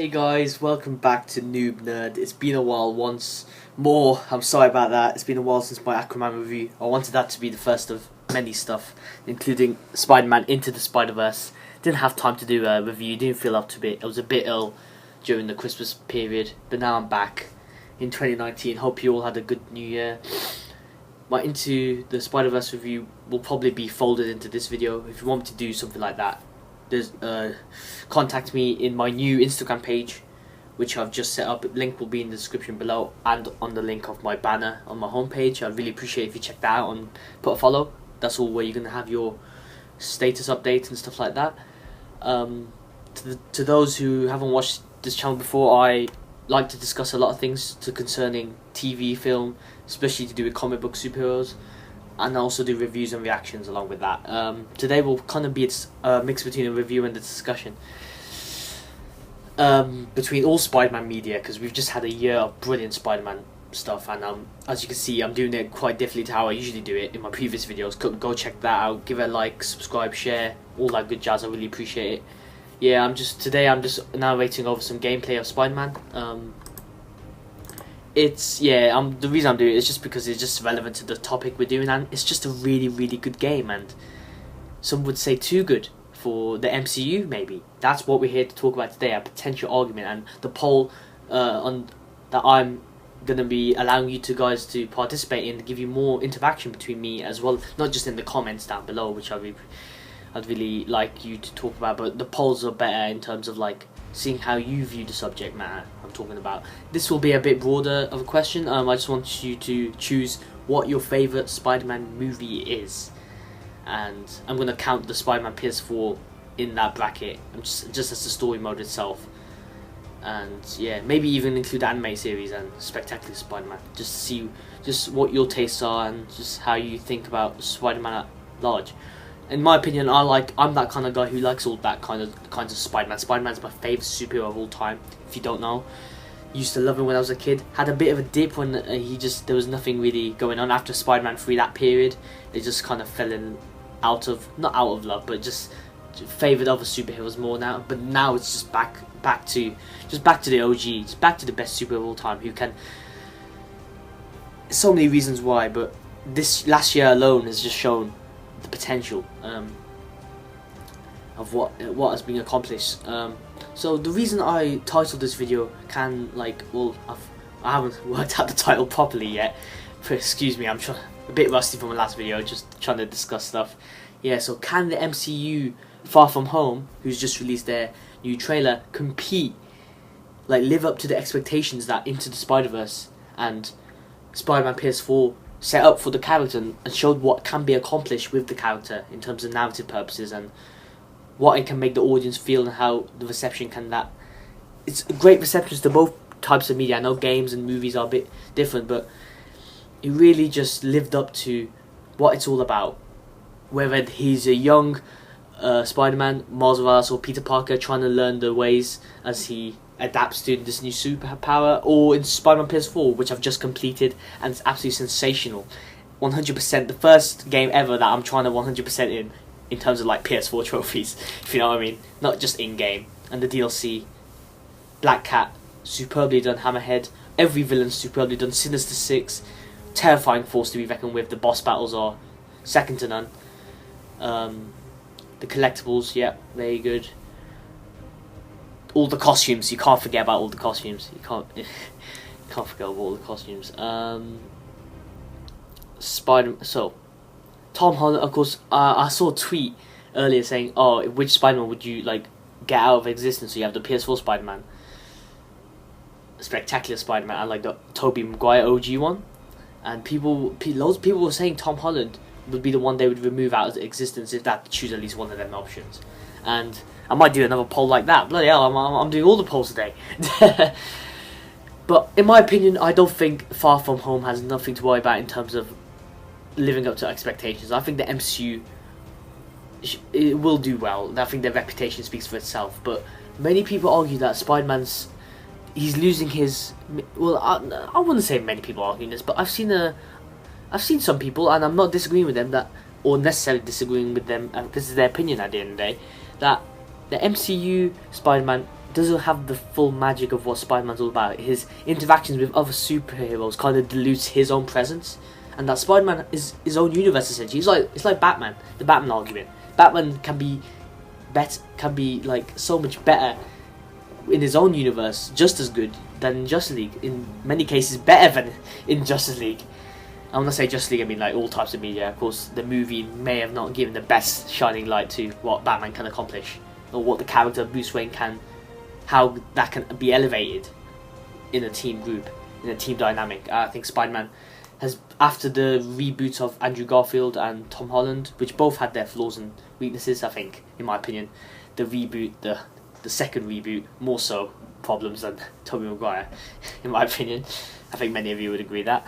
Hey guys, welcome back to Noob Nerd. It's been a while once more. I'm sorry about that. It's been a while since my Aquaman review. I wanted that to be the first of many stuff, including Spider-Man Into the Spider-Verse. Didn't have time to do a review, didn't feel up to it. I was a bit ill during the Christmas period, but now I'm back in 2019. Hope you all had a good new year. My Into the Spider-Verse review will probably be folded into this video. If you want me to do something like that, there's contact me in my new Instagram page, which I've just set up. Link will be in the description below and on the link of my banner on my homepage. I'd really appreciate if you check that out and put a follow. That's all where you're gonna have your status updates and stuff like that. To those who haven't watched this channel before, I like to discuss a lot of things concerning TV, film, especially to do with comic book superheroes, and I also do reviews and reactions along with that. Today will kind of be a mix between a review and a discussion between all Spider-Man media, because we've just had a year of brilliant Spider-Man stuff, and as you can see, I'm doing it quite differently to how I usually do it in my previous videos. Go check that out, give it a like, subscribe, share, all that good jazz. I really appreciate it. Yeah, today I'm just narrating over some gameplay of Spider-Man. The reason I'm doing it is just because it's just relevant to the topic we're doing, and it's just a really, really good game, and some would say too good for the MCU. Maybe that's what we're here to talk about today, a potential argument, and the poll that I'm gonna be allowing you guys to participate in, to give you more interaction between me as well, not just in the comments down below, which I'd really like you to talk about, but the polls are better in terms of like seeing how you view the subject matter I'm talking about. This will be a bit broader of a question. I just want you to choose what your favourite Spider-Man movie is, and I'm going to count the Spider-Man PS4 in that bracket, just as the story mode itself, and yeah, maybe even include the anime series and Spectacular Spider-Man, just to see just what your tastes are and just how you think about Spider-Man at large. In my opinion, I'm that kind of guy who likes all that kinds of Spider-Man. Spider-Man's my favourite superhero of all time. If you don't know, used to love him when I was a kid. Had a bit of a dip when there was nothing really going on after Spider-Man 3. That period, it just kind of fell in not out of love, but just favoured other superheroes more now. But now it's just back to the OG, just back to the best superhero of all time. Who can? So many reasons why, but this last year alone has just shown the potential of what has been accomplished. So the reason I titled this video I haven't worked out the title properly yet, but excuse me, I'm a bit rusty from the last video, just trying to discuss stuff. Yeah, so can the MCU Far From Home, who's just released their new trailer, compete, live up to the expectations that Into the Spider-Verse and Spider-Man PS4 set up for the character, and showed what can be accomplished with the character in terms of narrative purposes, and what it can make the audience feel, and how the reception can it's great receptions to both types of media. I know games and movies are a bit different, but it really just lived up to what it's all about. Whether he's a young Spider-Man, Miles Morales, or Peter Parker trying to learn the ways as he adapts to this new superpower, or in Spider-Man PS4, which I've just completed, and it's absolutely sensational. 100%, the first game ever that I'm trying to 100% in terms of PS4 trophies, if you know what I mean, not just in-game. And the DLC, Black Cat, superbly done. Hammerhead, every villain superbly done. Sinister Six, terrifying force to be reckoned with. The boss battles are second to none. The collectibles, yeah, very good. All the costumes, you can't forget about all the costumes. You can't forget about all the costumes. So Tom Holland, of course. I saw a tweet earlier saying, "Oh, which Spider-Man would you get out of existence?" So you have the PS4 Spider-Man, Spectacular Spider-Man, and the Tobey Maguire OG one. And loads of people were saying Tom Holland would be the one they would remove out of existence if they had to choose at least one of them options. And I might do another poll like that. Bloody hell, I'm doing all the polls today. But in my opinion, I don't think Far From Home has nothing to worry about in terms of living up to expectations. I think the MCU it will do well. I think their reputation speaks for itself. But many people argue that he's losing his. Well, I wouldn't say many people arguing this, but I've seen some people, and I'm not disagreeing with them, or necessarily disagreeing with them. This is their opinion at the end of the day, that the MCU Spider-Man doesn't have the full magic of what Spider-Man's all about. His interactions with other superheroes kind of dilutes his own presence, and that Spider-Man is his own universe essentially. It's like Batman, the Batman argument. Batman can be like so much better in his own universe, just as good than in Justice League. In many cases, better than in Justice League. And when I say Justice League, I mean like all types of media. Of course, the movie may have not given the best shining light to what Batman can accomplish, or what the character of Bruce Wayne can, how that can be elevated in a team group, in a team dynamic. I think Spider-Man has, after the reboots of Andrew Garfield and Tom Holland, which both had their flaws and weaknesses, I think, in my opinion, the second reboot, more so problems than Tobey Maguire, in my opinion. I think many of you would agree that.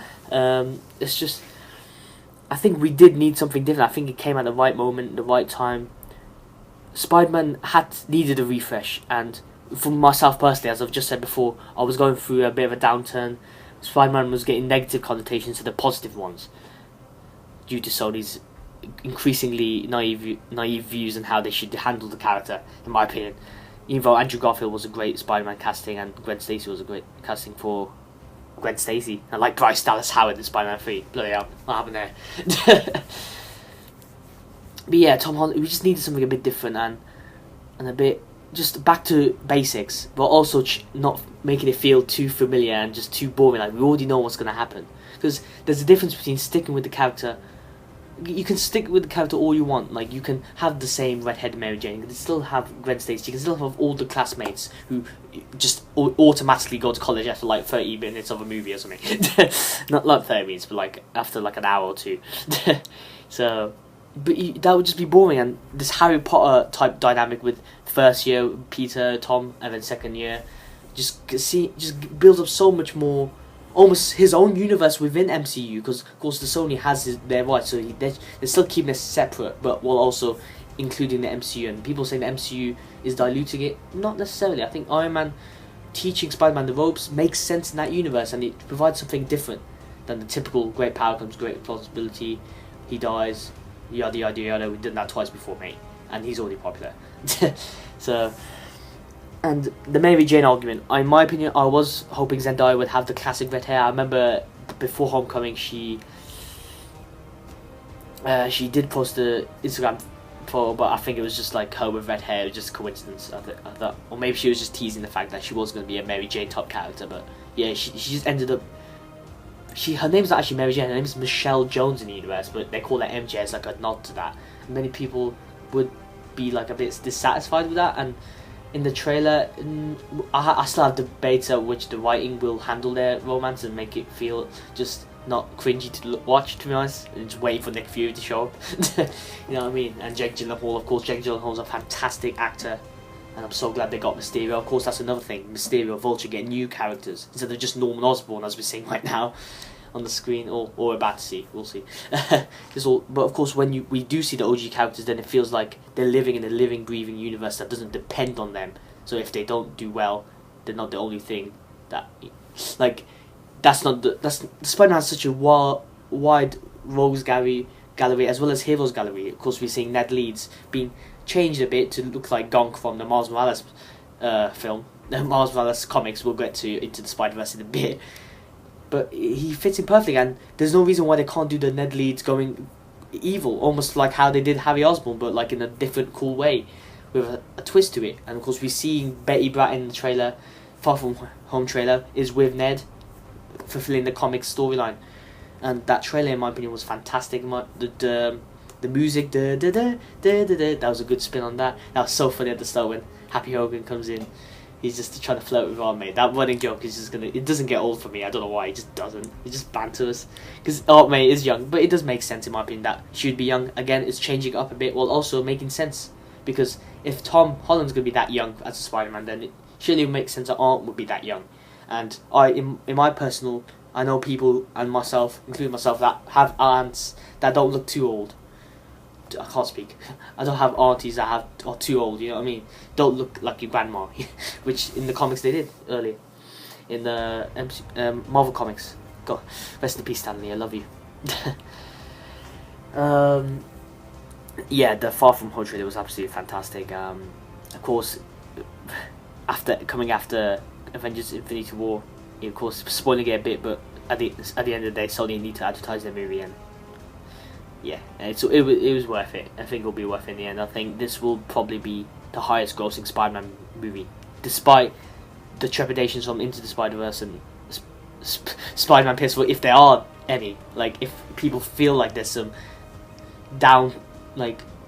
It's just, I think we did need something different. I think it came at the right moment, the right time. Spider-Man needed a refresh, and for myself personally, as I've just said before, I was going through a bit of a downturn. Spider-Man was getting negative connotations to the positive ones due to Sony's increasingly naive views on how they should handle the character, in my opinion. Even though Andrew Garfield was a great Spider-Man casting and Gwen Stacy was a great casting for Gwen Stacy. I like Bryce Dallas Howard in Spider-Man 3. Bloody hell, what happened there? But yeah, Tom Holland, we just needed something a bit different and a bit just back to basics, but also not making it feel too familiar and just too boring. Like we already know what's going to happen. Because there's a difference between sticking with the character. You can stick with the character all you want. Like you can have the same redheaded Mary Jane. You can still have Gwen Stacy. You can still have all the classmates who just automatically go to college after like 30 minutes of a movie or something. Not like 30 minutes, but like after like an hour or two. So, but that would just be boring. And this Harry Potter type dynamic with first year Peter, Tom, and then second year, just builds up so much more. Almost his own universe within MCU, because of course the Sony has their rights, so they're still keeping it separate, but while also including the MCU. And people saying the MCU is diluting it, not necessarily. I think Iron Man teaching Spider-Man the ropes makes sense in that universe, and it provides something different than the typical great power comes great responsibility. He dies, yada yada yada. We've done that twice before, mate, and he's already popular. So. And the Mary Jane argument, in my opinion, I was hoping Zendaya would have the classic red hair. I remember before Homecoming, she did post the Instagram photo, but I think it was just like her with red hair. It was just a coincidence. I thought, or maybe she was just teasing the fact that she was going to be a Mary Jane type character. But yeah, she just ended up. Her name's not actually Mary Jane. Her name is Michelle Jones in the universe, but they call her MJ as like a nod to that. And many people would be like a bit dissatisfied with that. And in the trailer, I still have debates at which the writing will handle their romance and make it feel just not cringy to watch, to be honest, and just waiting for Nick Fury to show up. You know what I mean? And Jake Gyllenhaal, of course. Jake Gyllenhaal's a fantastic actor, and I'm so glad they got Mysterio. Of course, that's another thing. Mysterio, Vulture get new characters instead of just Norman Osborn, as we're seeing right now on the screen, or about to see. We'll see. But of course, when we do see the OG characters, then it feels like they're living in a living, breathing universe that doesn't depend on them. So if they don't do well, they're not the only thing that, like, Spider-Man has such a wide rogues gallery as well as heroes gallery. Of course, we're seeing Ned Leeds being changed a bit to look like Gonk from the Miles Morales film. The Miles Morales comics. We'll get to Into the Spider-Verse in a bit. But he fits in perfectly, and there's no reason why they can't do the Ned Leeds going evil, almost like how they did Harry Osborn, but like in a different, cool way, with a twist to it. And of course, we're seeing Betty Bratton in the trailer, Far From Home trailer, is with Ned, fulfilling the comic storyline. And that trailer, in my opinion, was fantastic. The music, that was a good spin on that. That was so funny at the start when Happy Hogan comes in. He's just trying to flirt with Aunt May. That running joke is just it doesn't get old for me. I don't know why. It just doesn't. It just banters. Because Aunt May is young, but it does make sense in my opinion that she would be young. Again, it's changing up a bit while also making sense. Because if Tom Holland's going to be that young as a Spider-Man, then it surely would make sense that Aunt would be that young. And in my personal, I know people and myself, including myself, that have aunts that don't look too old. I can't speak. I don't have aunties that are too old, you know what I mean? Don't look like your grandma, which in the comics they did earlier. In the Marvel comics. God, rest in peace, Stanley, I love you. Yeah, the Far From Home trailer was absolutely fantastic. Of course, after Avengers Infinity War. Of course, spoiling it a bit, but at the end of the day, Sony need to advertise their movie, and yeah, it was worth it. I think it'll be worth it in the end. I think this will probably be the highest grossing Spider-Man movie, despite the trepidations from Into the Spider-Verse and Spider-Man PS4, if there are any. Like, if people feel like there's some down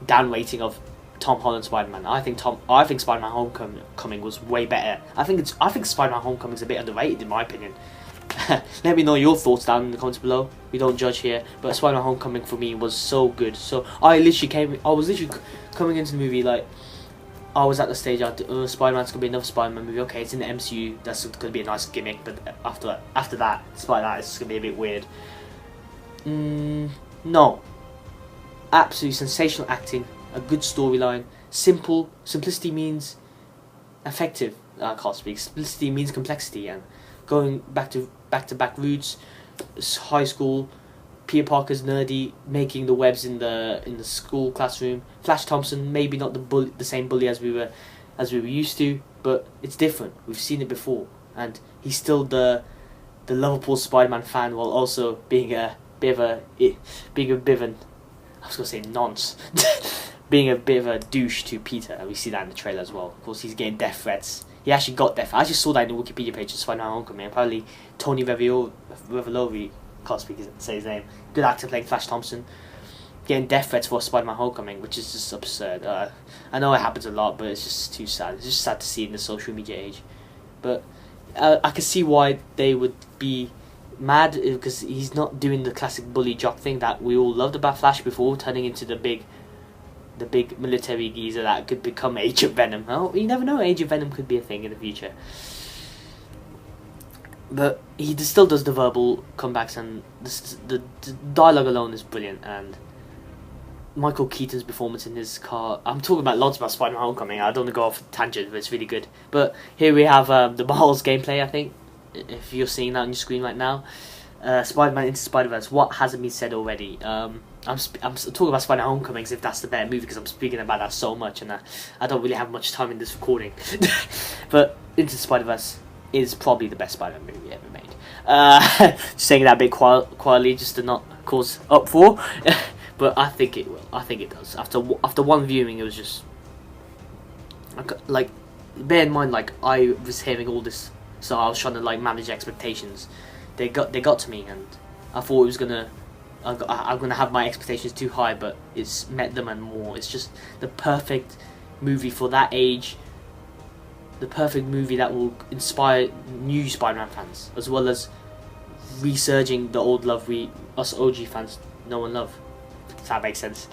rating of Tom Holland Spider-Man, I think Spider-Man Homecoming was way better. I think Spider-Man Homecoming is a bit underrated in my opinion. Let me know your thoughts down in the comments below. We don't judge here, but Spider-Man Homecoming for me was so good. So I was literally coming into the movie like, I was at the stage Spider-Man's gonna be another Spider-Man movie. Okay, it's in the MCU. That's gonna be a nice gimmick. But after that, despite that, it's gonna be a bit weird. No, absolutely sensational acting, a good storyline. Simplicity means effective. I can't speak. Simplicity means complexity, and going back to back roots. High school. Peter Parker's nerdy, making the webs in the school classroom. Flash Thompson, maybe not the same bully as we were used to, but it's different. We've seen it before, and he's still the Liverpool Spider-Man fan, while also being a bit of an I was gonna say nonce, being a bit of a douche to Peter, and we see that in the trailer as well. Of course, he's getting death threats. He actually got death. I just saw that in the Wikipedia page of Spider-Man Homecoming. Apparently, Tony Revolori, can't say his name, good actor playing Flash Thompson, getting death threats for Spider-Man Homecoming, which is just absurd. I know it happens a lot, but it's just too sad. It's just sad to see in the social media age. But I can see why they would be mad, because he's not doing the classic bully jock thing that we all loved about Flash before, turning into the big military geezer that could become Agent Venom. Oh, you never know, Agent Venom could be a thing in the future. But he still does the verbal comebacks, and the dialogue alone is brilliant. And Michael Keaton's performance in his car. I'm talking about lots about Spider-Man Homecoming. I don't want to go off a tangent, but it's really good. But here we have the Miles gameplay, I think, if you're seeing that on your screen right now. Spider-Man Into Spider-Verse. What hasn't been said already? I'm talking about Spider-Man Homecoming as if that's the better movie, because I'm speaking about that so much, and I don't really have much time in this recording. But Into Spider-Verse is probably the best Spider-Man movie ever made. Saying that a bit quietly just to not cause uproar, but I think it will. I think it does. After one viewing, it was just like, bear in mind, like, I was hearing all this, so I was trying to like manage expectations. They got to me, and I thought it was gonna. I'm gonna have my expectations too high, but it's met them and more. It's just the perfect movie for that age. The perfect movie that will inspire new Spider-Man fans, as well as resurging the old love us OG fans know and love. If that makes sense.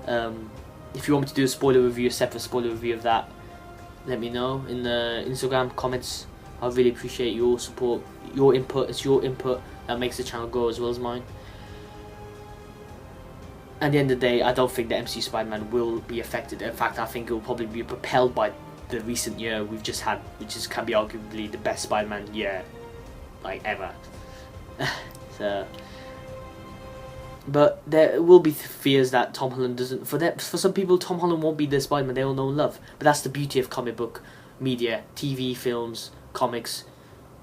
If you want me to do a separate spoiler review of that, let me know in the Instagram comments. I really appreciate your support, your input. It's your input that makes the channel grow as well as mine. At the end of the day, I don't think the MCU Spider-Man will be affected. In fact, I think it will probably be propelled by the recent year we've just had, which can be arguably the best Spider-Man year like ever. So, but there will be fears that Tom Holland doesn't. For some people, Tom Holland won't be the Spider-Man they all know and love. But that's the beauty of comic book media, TV, films, comics,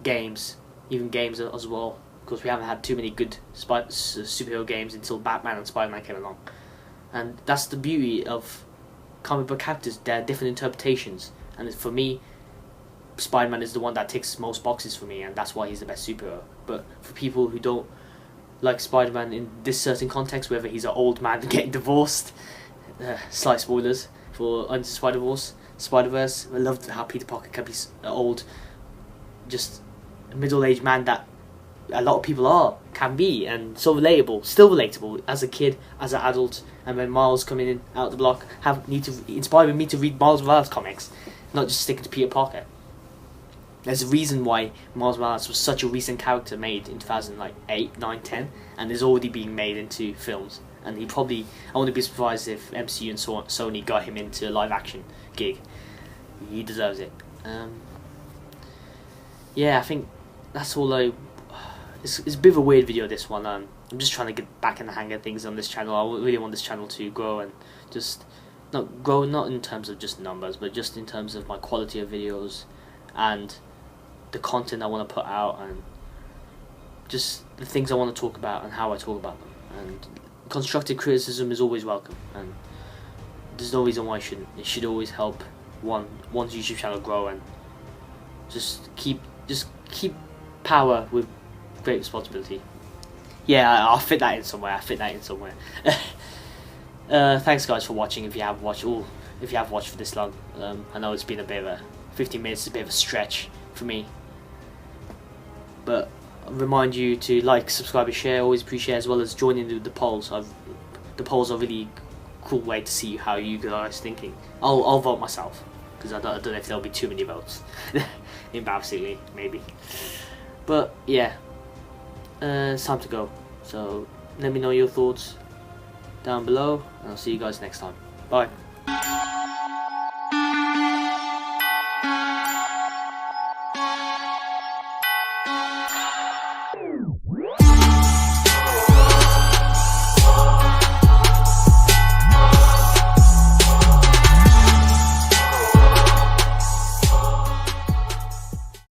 games, even games as well. Because we haven't had too many good superhero games until Batman and Spider-Man came along, and that's the beauty of comic book characters. There are different interpretations, and for me, Spider-Man is the one that ticks most boxes for me, and that's why he's the best superhero. But for people who don't like Spider-Man in this certain context, whether he's an old man getting divorced, slight spoilers for Into Spider-Verse. I loved how Peter Parker can be an old, just a middle-aged man that a lot of people can be, and so relatable, still relatable as a kid, as an adult. And when Miles coming in out the block inspiring me to read Miles Morales comics, not just sticking to Peter Parker. There's a reason why Miles Morales was such a recent character, made in 2008, 9, 10, and is already being made into films. And I wouldn't be surprised if MCU and Sony got him into a live action gig. He deserves it. Yeah, I think that's all It's a bit of a weird video, this one. I'm just trying to get back in the hang of things on this channel. I really want this channel to grow, and just not in terms of just numbers, but just in terms of my quality of videos, and the content I want to put out, and just the things I want to talk about and how I talk about them. And constructive criticism is always welcome, and there's no reason why it shouldn't. It should always help one's YouTube channel grow, and just keep power with great responsibility. Yeah, I'll fit that in somewhere. Thanks guys for watching. If you have watched for this long, I know it's been a bit of 15 minutes is a bit of a stretch for me, but I remind you to like, subscribe and share. Always appreciate, as well as joining the polls. The polls are a really cool way to see how you guys thinking. I'll vote myself, because I don't know if there'll be too many votes. Embarrassingly, maybe. But yeah, it's time to go. So let me know your thoughts down below, and I'll see you guys next time. Bye.